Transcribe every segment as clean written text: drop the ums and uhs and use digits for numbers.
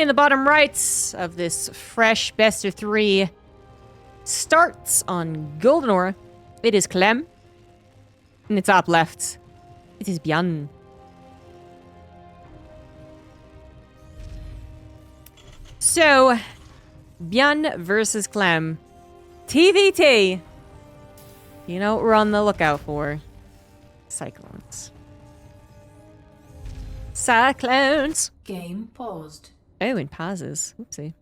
In the bottom right of this fresh best of 3 starts on Golden Ore, it is Clem. In the top left, it is Byun. So, Byun versus Clem. TvT. You know what we're on the lookout for? Cyclones. Cyclones. Game paused. Oh, and pauses. Oopsie.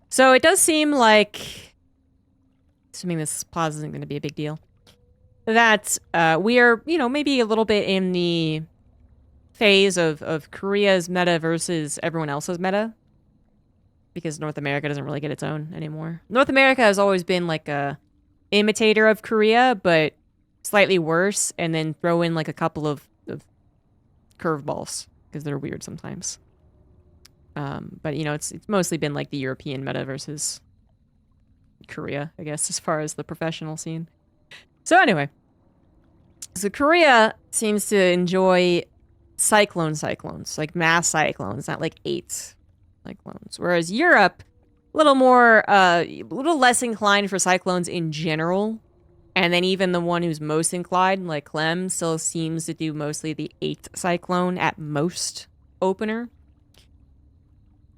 So it does seem like, assuming this pause isn't going to be a big deal, that we are, you know, maybe a little bit in the phase of Korea's meta versus everyone else's meta. Because North America doesn't really get its own anymore. North America has always been like a imitator of Korea, but slightly worse, and then throw in like a couple of curveballs, because they're weird sometimes. But, you know, it's mostly been like the European meta versus Korea, I guess, as far as the professional scene. So anyway. So Korea seems to enjoy cyclones, like mass cyclones, not like 8 cyclones. Whereas Europe, a little less inclined for cyclones in general. And then even the one who's most inclined, like Clem, still seems to do mostly the 8 cyclone at most opener.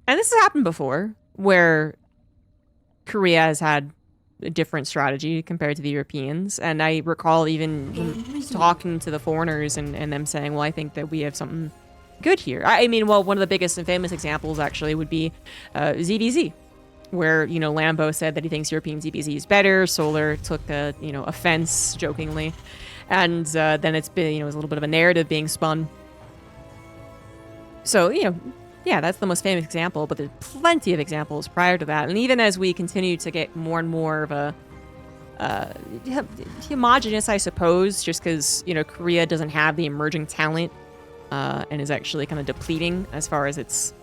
And this has happened before, where Korea has had a different strategy compared to the Europeans. And I recall even talking to the foreigners and them saying, well, I think that we have something good here. I mean, well, one of the biggest and famous examples actually would be ZVZ, where, you know, Lambo said that he thinks European ZVZ is better. Solar took a, you know, offense jokingly. And then it's been, you know, it was a little bit of a narrative being spun. So, you know, yeah, that's the most famous example, but there's plenty of examples prior to that. And even as we continue to get more and more of a homogenous, I suppose, just because, you know, Korea doesn't have the emerging talent and is actually kind of depleting as far as its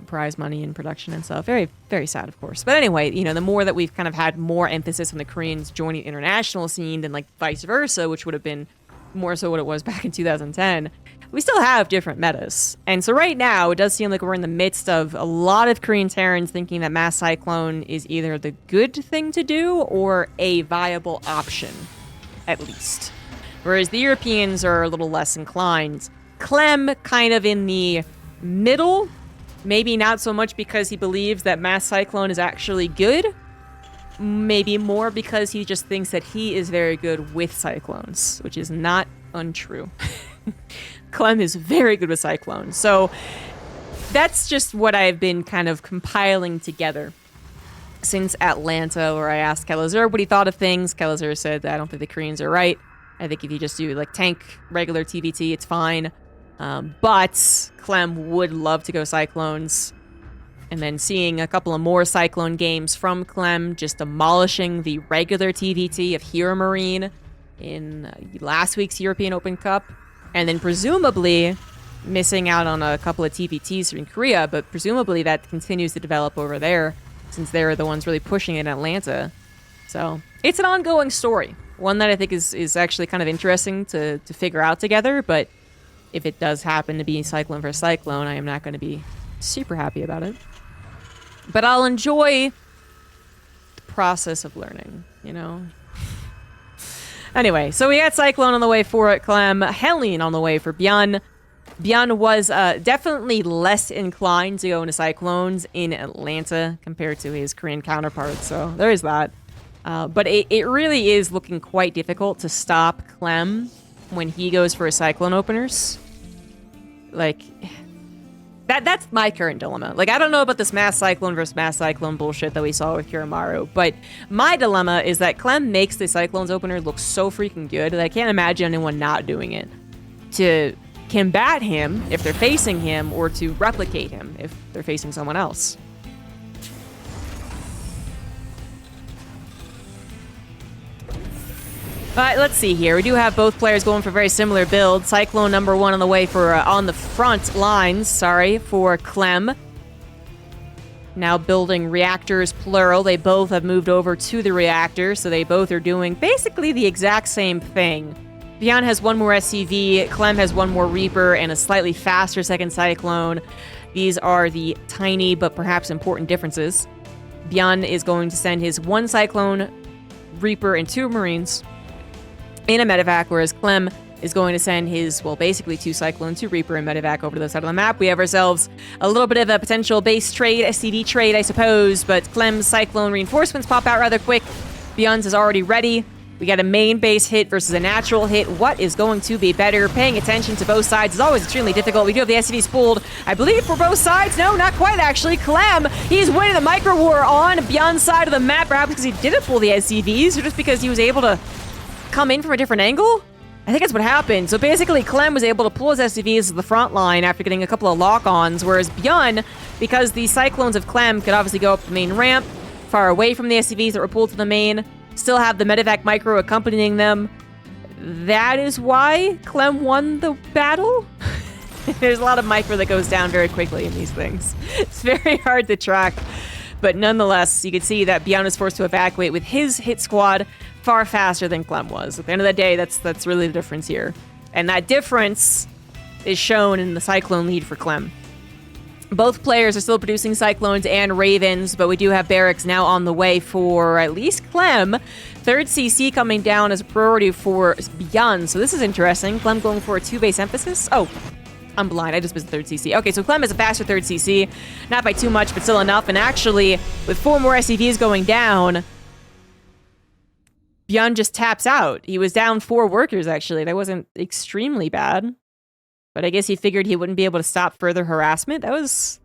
prize money and production and stuff. Very, very sad, of course. But anyway, you know, the more that we've kind of had more emphasis on the Koreans joining the international scene than like vice versa, which would have been more so what it was back in 2010, we still have different metas. And so right now, it does seem like we're in the midst of a lot of Korean Terrans thinking that Mass Cyclone is either the good thing to do or a viable option, at least. Whereas the Europeans are a little less inclined. Clem kind of in the middle, maybe not so much because he believes that Mass Cyclone is actually good, maybe more because he just thinks that he is very good with cyclones, which is not untrue. Clem is very good with cyclones. So that's just what I've been kind of compiling together since Atlanta, where I asked Kelazur what he thought of things. Kelazur said that I don't think the Koreans are right. I think if you just do like tank regular TvT, it's fine. But Clem would love to go cyclones. And then seeing a couple of more cyclone games from Clem, just demolishing the regular TvT of Hero Marine in last week's European Open Cup. And then presumably missing out on a couple of TvTs in Korea, but presumably that continues to develop over there since they're the ones really pushing it in Atlanta. So it's an ongoing story. One that I think is actually kind of interesting to figure out together, but if it does happen to be Cyclone versus Cyclone, I am not going to be super happy about it. But I'll enjoy the process of learning, you know? Anyway, so we got Cyclone on the way for it, Clem. Helene on the way for Byun. Byun was definitely less inclined to go into Cyclones in Atlanta compared to his Korean counterpart, so there is that. But it really is looking quite difficult to stop Clem when he goes for his Cyclone openers. Like, that's my current dilemma. Like, I don't know about this Mass Cyclone versus Mass Cyclone bullshit that we saw with Kiramaru, but my dilemma is that Clem makes the Cyclones opener look so freaking good that I can't imagine anyone not doing it to combat him if they're facing him or to replicate him if they're facing someone else. Let's see here. We do have both players going for very similar builds. Cyclone number 1 on the way for on the front lines, for Clem. Now building reactors, plural. They both have moved over to the reactor, so they both are doing basically the exact same thing. Byun has one more SCV, Clem has one more Reaper, and a slightly faster second Cyclone. These are the tiny but perhaps important differences. Byun is going to send his 1 Cyclone, Reaper, and 2 Marines in a medevac, whereas Clem is going to send his, well, basically 2 Cyclone, 2 Reaper, and medevac over to the side of the map. We have ourselves a little bit of a potential base trade, SCV trade, I suppose, but Clem's Cyclone reinforcements pop out rather quick. Byun's is already ready. We got a main base hit versus a natural hit. What is going to be better? Paying attention to both sides is always extremely difficult. We do have the SCV spooled, I believe, for both sides. No, not quite, actually. Clem, he's winning the micro war on Byun's side of the map, perhaps because he didn't pull the SCVs, or just because he was able to come in from a different angle? I think that's what happened. So basically, Clem was able to pull his SCVs to the front line after getting a couple of lock-ons, whereas Byun, because the Cyclones of Clem could obviously go up the main ramp, far away from the SCVs that were pulled to the main, still have the medevac micro accompanying them. That is why Clem won the battle. There's a lot of micro that goes down very quickly in these things. It's very hard to track. But nonetheless, you can see that Byun is forced to evacuate with his hit squad far faster than Clem was. At the end of the day, that's really the difference here. And that difference is shown in the Cyclone lead for Clem. Both players are still producing Cyclones and Ravens, but we do have barracks now on the way for at least Clem. 3rd CC coming down as a priority for Byun, so this is interesting. Clem going for a 2-base emphasis. Oh, I'm blind. I just missed the 3rd CC. Okay, so Clem is a faster 3rd CC. Not by too much, but still enough. And actually, with 4 more SCVs going down, Byun just taps out. He was down 4 workers, actually. That wasn't extremely bad. But I guess he figured he wouldn't be able to stop further harassment. That was...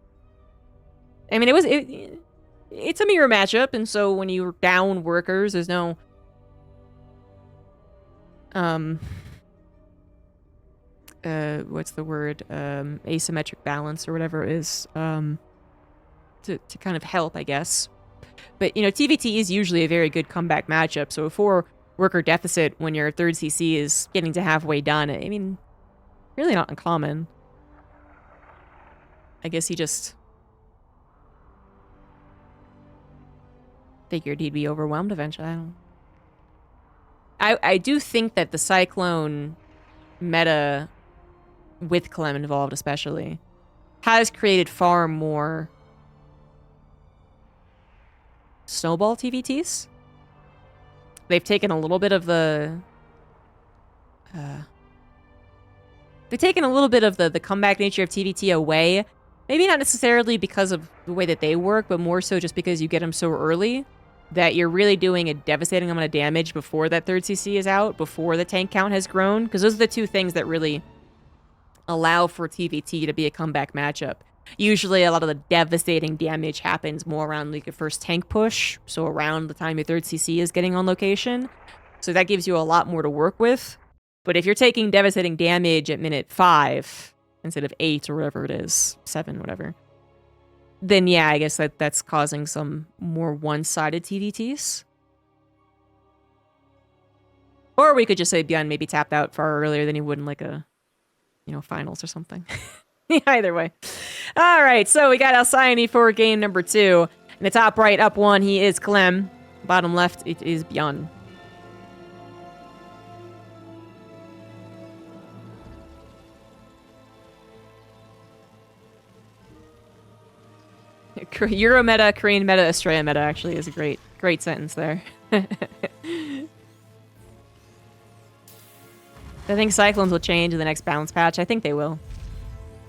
I mean, it's a mirror matchup, and so when you're down workers, there's no... what's the word? Asymmetric balance or whatever it is. To kind of help, I guess. But, you know, TvT is usually a very good comeback matchup, so a 4-worker deficit when your 3rd CC is getting to halfway done, I mean... really not uncommon. I guess he just figured he'd be overwhelmed eventually. I do think that the Cyclone meta, with Clem involved especially, has created far more snowball TvTs. They've taken a little bit of the... they've taken a little bit of the comeback nature of TvT away. Maybe not necessarily because of the way that they work, but more so just because you get them so early that you're really doing a devastating amount of damage before that 3rd CC is out, before the tank count has grown. Because those are the 2 things that really allow for TvT to be a comeback matchup. Usually a lot of the devastating damage happens more around like your first tank push, so around the time your 3rd CC is getting on location. So that gives you a lot more to work with. But if you're taking devastating damage at minute 5 instead of 8 or whatever it is, 7, whatever, then yeah, I guess that's causing some more one-sided TvTs. Or we could just say Byun maybe tapped out far earlier than he would in like a, you know, finals or something. Either way. All right, so we got Alcyone for game number 2. In the top right, up 1, he is Clem. Bottom left, it is Byun. Euro meta, Korean meta, Australia meta actually is a great sentence there. I think Cyclones will change in the next balance patch. I think they will.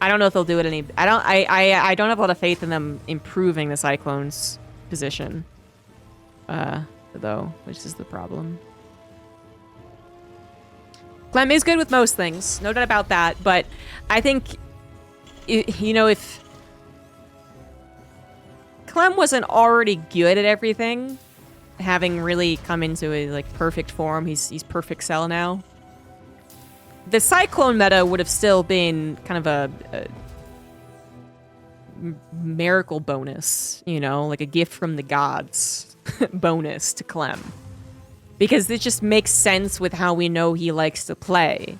I don't know if they'll do it any... I don't have a lot of faith in them improving the Cyclones position. Though, which is the problem. Clem is good with most things. No doubt about that. But I think, you know, if Clem wasn't already good at everything, having really come into a like perfect form, he's perfect cell now. The Cyclone meta would have still been kind of a miracle bonus, you know, like a gift from the gods bonus to Clem. Because it just makes sense with how we know he likes to play.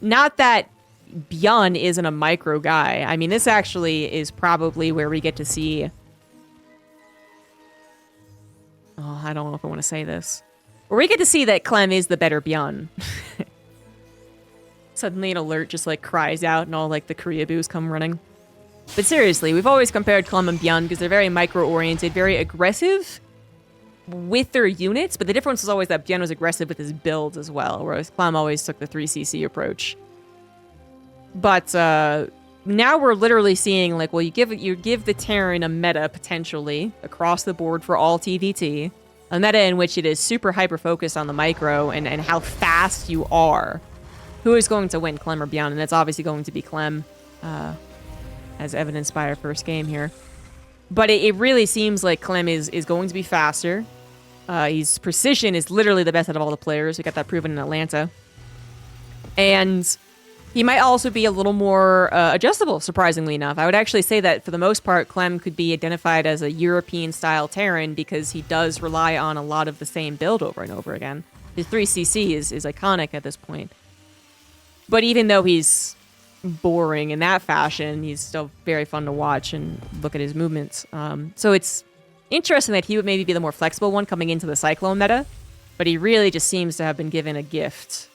Not that Byun isn't a micro guy. I mean, this actually is probably where we get to see... Oh, I don't know if I want to say this. Where we get to see that Clem is the better Byun. Suddenly an alert just like cries out and all like the Korea boos come running. But seriously, we've always compared Clem and Byun because they're very micro-oriented, very aggressive with their units, but the difference was always that Byun was aggressive with his builds as well, whereas Clem always took the 3cc approach. But now we're literally seeing, like, well, you give the Terran a meta, potentially, across the board for all TvT, a meta in which it is super hyper-focused on the micro and how fast you are. Who is going to win, Clem or Byun? And it's obviously going to be Clem, as evidenced by our first game here. But it really seems like Clem is going to be faster. His precision is literally the best out of all the players. We got that proven in Atlanta. And he might also be a little more adjustable, surprisingly enough. I would actually say that for the most part, Clem could be identified as a European-style Terran because he does rely on a lot of the same build over and over again. His 3cc is iconic at this point. But even though he's boring in that fashion, he's still very fun to watch and look at his movements. So it's interesting that he would maybe be the more flexible one coming into the Cyclone meta, but he really just seems to have been given a gift.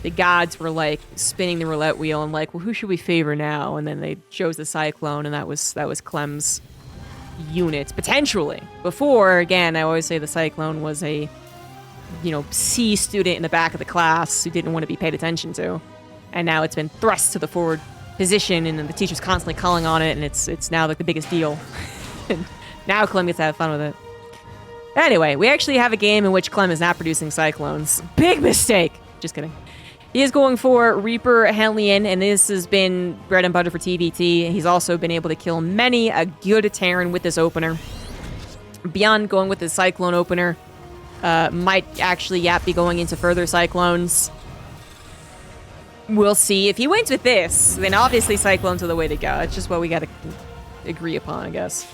The gods were like spinning the roulette wheel and like, well, who should we favor now? And then they chose the Cyclone, and that was Clem's unit potentially. Before, again, I always say the Cyclone was a, C student in the back of the class who didn't want to be paid attention to. And now it's been thrust to the forward position, and the teacher's constantly calling on it, and it's now like the biggest deal. And now Clem gets to have fun with it. Anyway, we actually have a game in which Clem is not producing Cyclones. Big mistake! Just kidding. He is going for Reaper Hellion, and this has been bread and butter for TvT. He's also been able to kill many a good Terran with this opener. Byun going with his Cyclone opener. Might actually, be going into further Cyclones. We'll see. If he wins with this, then obviously Cyclones are the way to go. It's just what we gotta agree upon, I guess.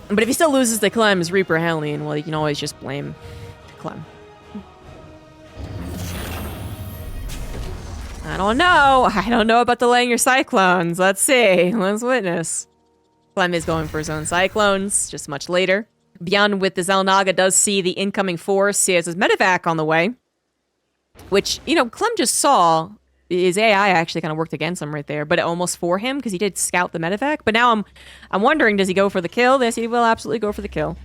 But if he still loses to Clem's Reaper Hellion, well, you can always just blame Clem. I don't know. I don't know about delaying your Cyclones. Let's see. Let's witness. Clem is going for his own Cyclones, just much later. Byun with the Xel'Naga does see the incoming force. He has his medevac on the way. Which, Clem just saw. His AI actually kind of worked against him right there, but almost for him, because he did scout the medevac. But now I'm wondering, does he go for the kill? Yes, he will absolutely go for the kill.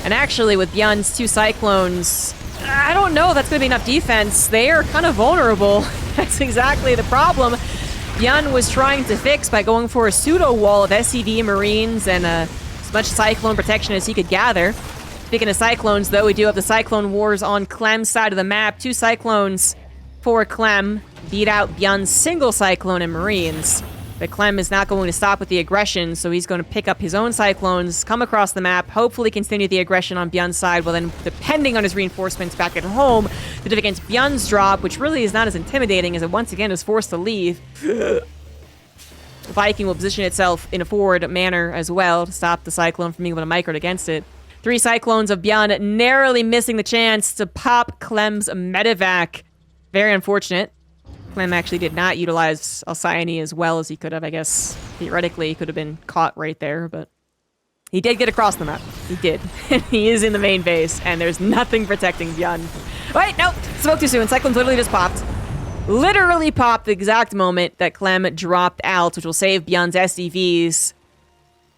And actually, with Byun's 2 Cyclones, I don't know if that's going to be enough defense. They are kind of vulnerable. That's exactly the problem Byun was trying to fix by going for a pseudo-wall of SCV Marines and as much Cyclone protection as he could gather. Speaking of Cyclones, though, we do have the Cyclone Wars on Clem's side of the map. 2 Cyclones for Clem. Beat out Byun's single Cyclone and Marines. But Clem is not going to stop with the aggression, so he's going to pick up his own Cyclones, come across the map, hopefully continue the aggression on Byun's side, while then, depending on his reinforcements back at home, to defend against Byun's drop, which really is not as intimidating as it once again is forced to leave. Viking will position itself in a forward manner as well to stop the Cyclone from being able to micro it against it. 3 Cyclones of Byun narrowly missing the chance to pop Clem's medevac. Very unfortunate. Clem actually did not utilize Alcyone as well as he could have. I guess, theoretically, he could have been caught right there, but he did get across the map. He did. He is in the main base, and there's nothing protecting Byun. Wait, no! Spoke too soon. Cyclones literally just popped. Literally popped the exact moment that Clem dropped out, which will save Byun's SCVs.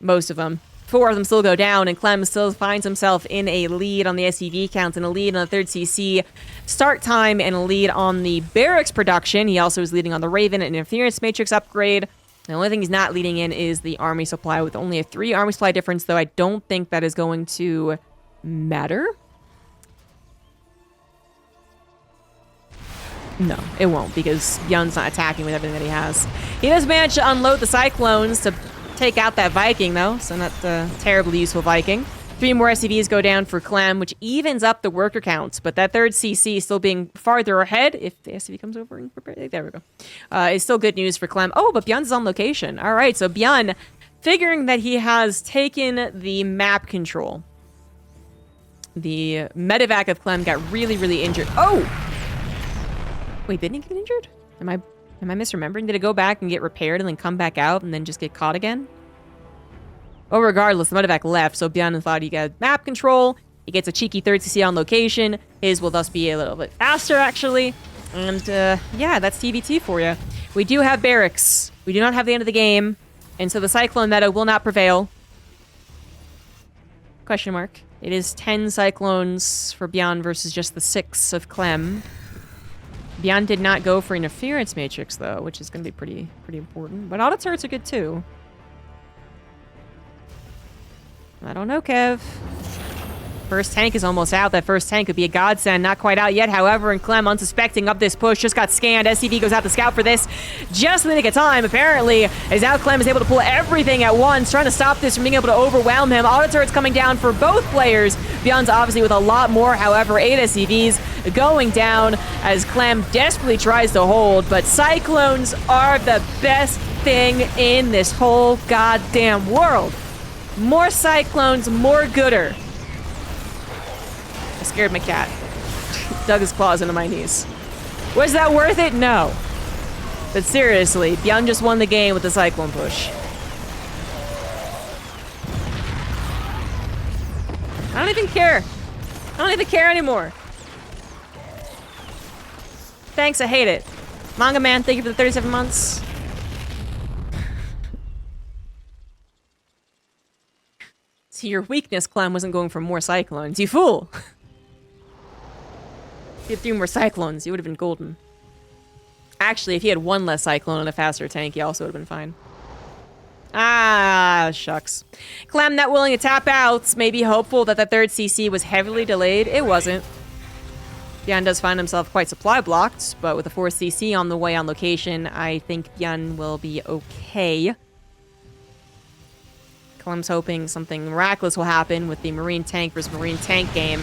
Most of them. 4 of them still go down, and Clem still finds himself in a lead on the SCV count, and a lead on the 3rd CC start time, and a lead on the barracks production. He also is leading on the Raven and Interference Matrix upgrade. The only thing he's not leading in is the army supply, with only a 3 army supply difference, though I don't think that is going to matter. No, it won't, because Byun's not attacking with everything that he has. He does manage to unload the Cyclones to take out that Viking, though, so not the terribly useful Viking. 3 more SCVs go down for Clem, which evens up the worker counts, but that 3rd CC still being farther ahead, if the SCV comes over and prepare, there we go, is still good news for Clem. Oh, but Byun's on location. All right, so Byun, figuring that he has taken the map control. The medevac of Clem got really, really injured. Oh! Wait, didn't he get injured? Am I misremembering? Did it go back and get repaired and then come back out and then just get caught again? Well, regardless, the medevac left, so Byun thought he got map control. He gets a cheeky 3rd CC on location. His will thus be a little bit faster, actually. And, yeah, that's TvT for you. We do have barracks. We do not have the end of the game. And so the Cyclone meta will not prevail. Question mark. It is 10 Cyclones for Byun versus just the 6 of Clem. Byun did not go for Interference Matrix, though, which is going to be pretty important. But auto turrets are good, too. I don't know, Kev. First tank is almost out. That first tank could be a godsend. Not quite out yet, however, and Clem, unsuspecting of this push, just got scanned. SCV goes out to scout for this. Just in the nick of time, apparently, as now Clem is able to pull everything at once, trying to stop this from being able to overwhelm him. Auto turrets coming down for both players. Byun's obviously with a lot more, however, 8 SCVs going down as Clem desperately tries to hold, but Cyclones are the best thing in this whole goddamn world. More Cyclones, more gooder. I scared my cat. Dug his claws into my knees. Was that worth it? No. But seriously, Byun just won the game with the Cyclone push. I don't even care. I don't even care anymore. Thanks, I hate it. Manga Man, thank you for the 37 months. See, your weakness, Clem, wasn't going for more Cyclones. You fool! If he had 3 more Cyclones, you would have been golden. Actually, if he had 1 less Cyclone and a faster tank, he also would have been fine. Ah, shucks. Clem not willing to tap out, maybe hopeful that the 3rd CC was heavily delayed. It wasn't. Byun does find himself quite supply blocked, but with the 4th CC on the way on location, I think Byun will be okay. Clem's hoping something miraculous will happen with the Marine Tank versus Marine Tank game.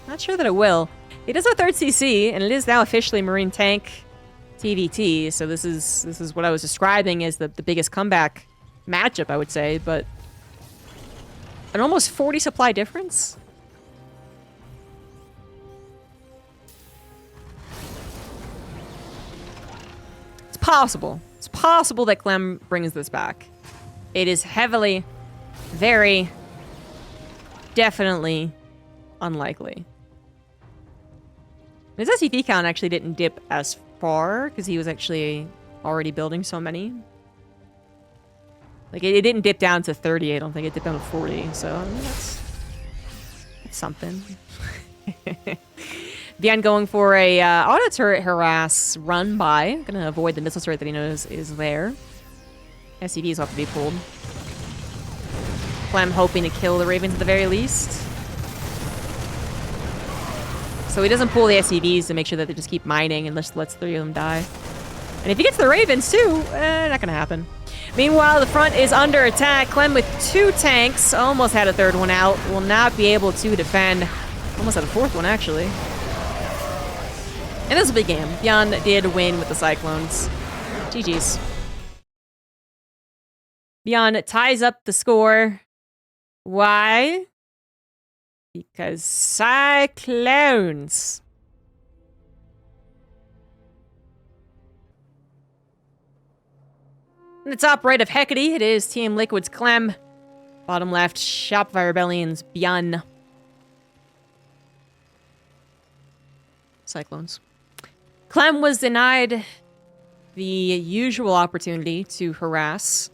Not sure that it will. It is our 3rd CC, and it is now officially Marine Tank TvT, so this is what I was describing as the biggest comeback matchup, I would say, but an almost 40 supply difference? It's possible. It's possible that Clem brings this back. It is heavily, very, definitely unlikely. His SCV count actually didn't dip as far because he was actually already building so many. Like, it didn't dip down to 30, I don't think. It dipped down to 40, so I mean, that's something. Byun going for a auto turret harass run by. Gonna avoid the missile turret that he knows is there. SCVs will have to be pulled. Clem hoping to kill the Ravens at the very least. So he doesn't pull the SCVs to make sure that they just keep mining and just lets 3 of them die. And if he gets the Ravens too, not gonna happen. Meanwhile, the front is under attack. Clem with 2 tanks, almost had a 3rd one out, will not be able to defend. Almost had a 4th one, actually. And this is a big game. Byun did win with the Cyclones. GG's. Byun ties up the score. Why? Because Cyclones. In the top right of Hecate, it is Team Liquid's Clem. Bottom left, Shopify Rebellion's Byun. Cyclones. Clem was denied the usual opportunity to harass.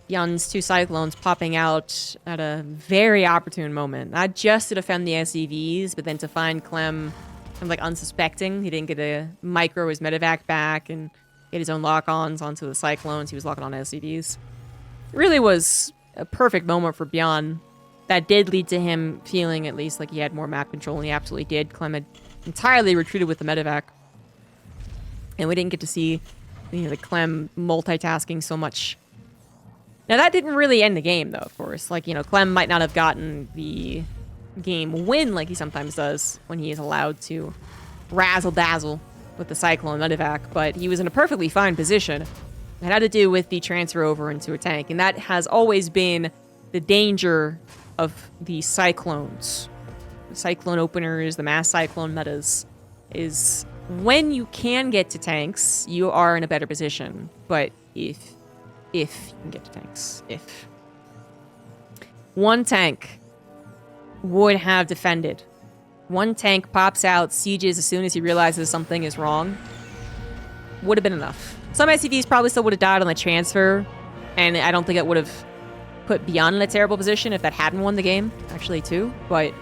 Byun's 2 Cyclones popping out at a very opportune moment. Not just to defend the SCVs, but then to find Clem kind of like unsuspecting. He didn't get to micro his medevac back and get his own lock-ons onto the Cyclones. He was locking on SCVs. It really was a perfect moment for Byun. That did lead to him feeling at least like he had more map control, and he absolutely did. Clem had entirely retreated with the medevac. And we didn't get to see, you know, the Clem multitasking so much. Now, that didn't really end the game, though, of course. Like, you know, Clem might not have gotten the game win like he sometimes does when he is allowed to razzle-dazzle with the Cyclone medevac, but he was in a perfectly fine position. It had to do with the transfer over into a tank, and that has always been the danger of the Cyclones. The Cyclone openers, the mass Cyclone metas, is when you can get to tanks, you are in a better position. But if you can get to tanks, if one tank would have defended One tank pops out, sieges as soon as he realizes something is wrong. Would have been enough. Some SCVs probably still would have died on the transfer, and I don't think it would have put Byun in a terrible position if that hadn't won the game, actually, too. But,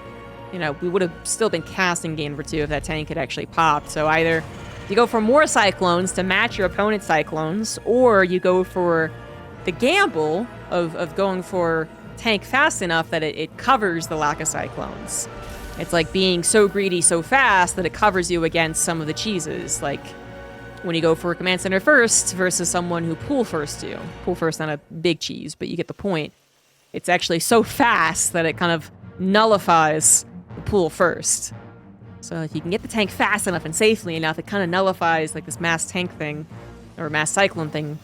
you know, we would have still been casting game for 2 if that tank had actually popped. So either you go for more Cyclones to match your opponent's Cyclones, or you go for the gamble of going for tank fast enough that it covers the lack of Cyclones. It's like being so greedy so fast that it covers you against some of the cheeses, like when you go for a command center first versus someone who pull first you. Pull first on a big cheese, but you get the point. It's actually so fast that it kind of nullifies the pull first. So if you can get the tank fast enough and safely enough, it kind of nullifies like this mass tank thing, or mass cyclone thing,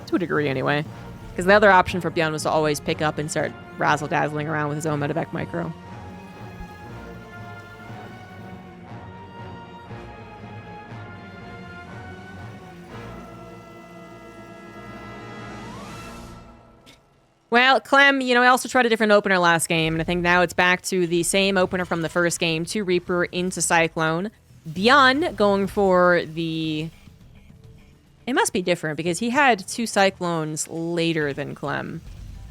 to a degree anyway. Because the other option for Byun was to always pick up and start razzle-dazzling around with his own medevac micro. Well, Clem, you know, I also tried a different opener last game, and I think now it's back to the same opener from the first game, 2 Reaper into Cyclone. Byun going for the... It must be different, because he had 2 Cyclones later than Clem.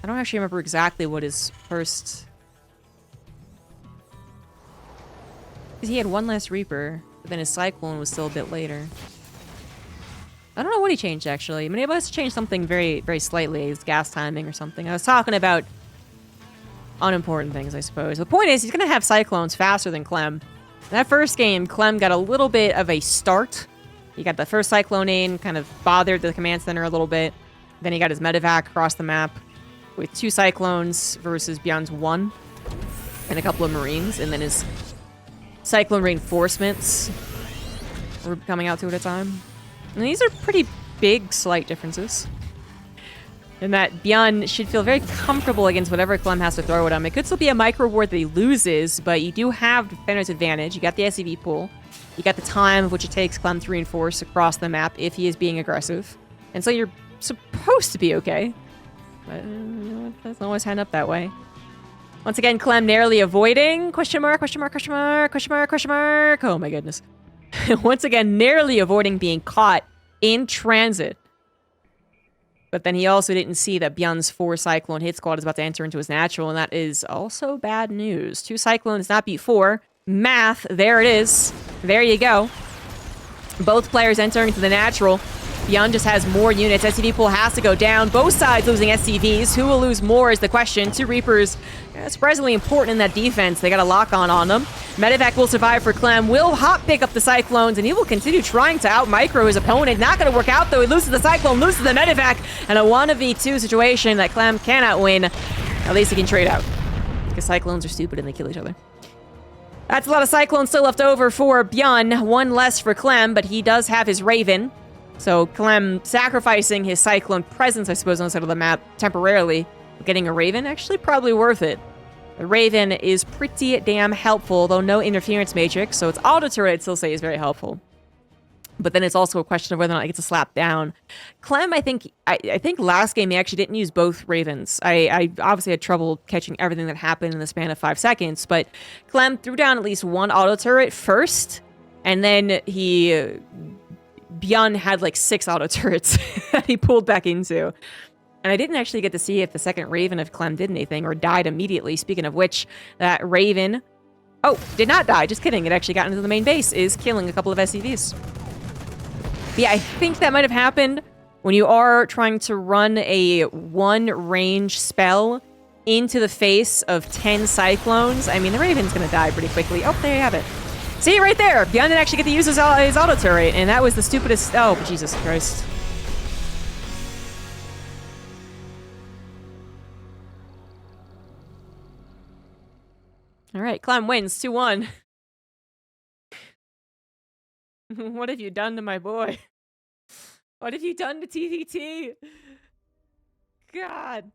I don't actually remember exactly what his first... Because he had 1 less Reaper, but then his Cyclone was still a bit later. I don't know what he changed, actually. I mean, he must have changed something very, very slightly. His gas timing or something. I was talking about unimportant things, I suppose. The point is, he's going to have Cyclones faster than Clem. In that first game, Clem got a little bit of a start. He got the first Cyclone in, kind of bothered the command center a little bit. Then he got his medevac across the map with 2 Cyclones versus Byun's 1. And a couple of Marines. And then his Cyclone reinforcements were coming out 2 at a time. And these are pretty big, slight differences. And that Byun should feel very comfortable against whatever Clem has to throw at him. It could still be a micro ward that he loses, but you do have defender's advantage. You got the SCV pool. You got the time of which it takes Clem to reinforce across the map if he is being aggressive. And so you're supposed to be okay. But it doesn't always end up that way. Once again, Clem narrowly avoiding. Question mark, question mark, question mark, question mark, question mark. Oh my goodness. Once again, narrowly avoiding being caught in transit. But then he also didn't see that Byun's 4 Cyclone hit squad is about to enter into his natural, and that is also bad news. 2 Cyclone does not beat 4. Math, there it is. There you go. Both players entering into the natural. Byun just has more units. SCV pool has to go down. Both sides losing SCVs. Who will lose more is the question. 2 Reapers, surprisingly important in that defense. They got a lock on them. Medevac will survive for Clem. Will hop pick up the Cyclones, and he will continue trying to out-micro his opponent. Not going to work out, though. He loses the Cyclone, loses the Medevac, and a 1v2 situation that Clem cannot win. At least he can trade out, because Cyclones are stupid and they kill each other. That's a lot of Cyclones still left over for Byun. 1 less for Clem, but he does have his Raven. So Clem sacrificing his Cyclone presence, I suppose, on the side of the map temporarily. Getting a Raven, actually probably worth it. The Raven is pretty damn helpful, though no interference matrix, so its auto turret I'd still say is very helpful. But then it's also a question of whether or not it gets a slap down. Clem, I think last game he actually didn't use both Ravens. I obviously had trouble catching everything that happened in the span of 5 seconds, but Clem threw down at least 1 auto turret first, and then Byun had like 6 auto turrets that he pulled back into. And I didn't actually get to see if the second Raven of Clem did anything or died immediately. Speaking of which, that Raven... Oh, did not die. Just kidding. It actually got into the main base, is killing a couple of SCVs. But yeah, I think that might have happened when you are trying to run a 1 range spell into the face of 10 Cyclones. I mean, the Raven's going to die pretty quickly. Oh, there you have it. See, right there! Byun didn't actually get to use his auto turret, and that was the stupidest... Oh, Jesus Christ. Alright, Clem wins 2-1. What have you done to my boy? What have you done to TvT? God.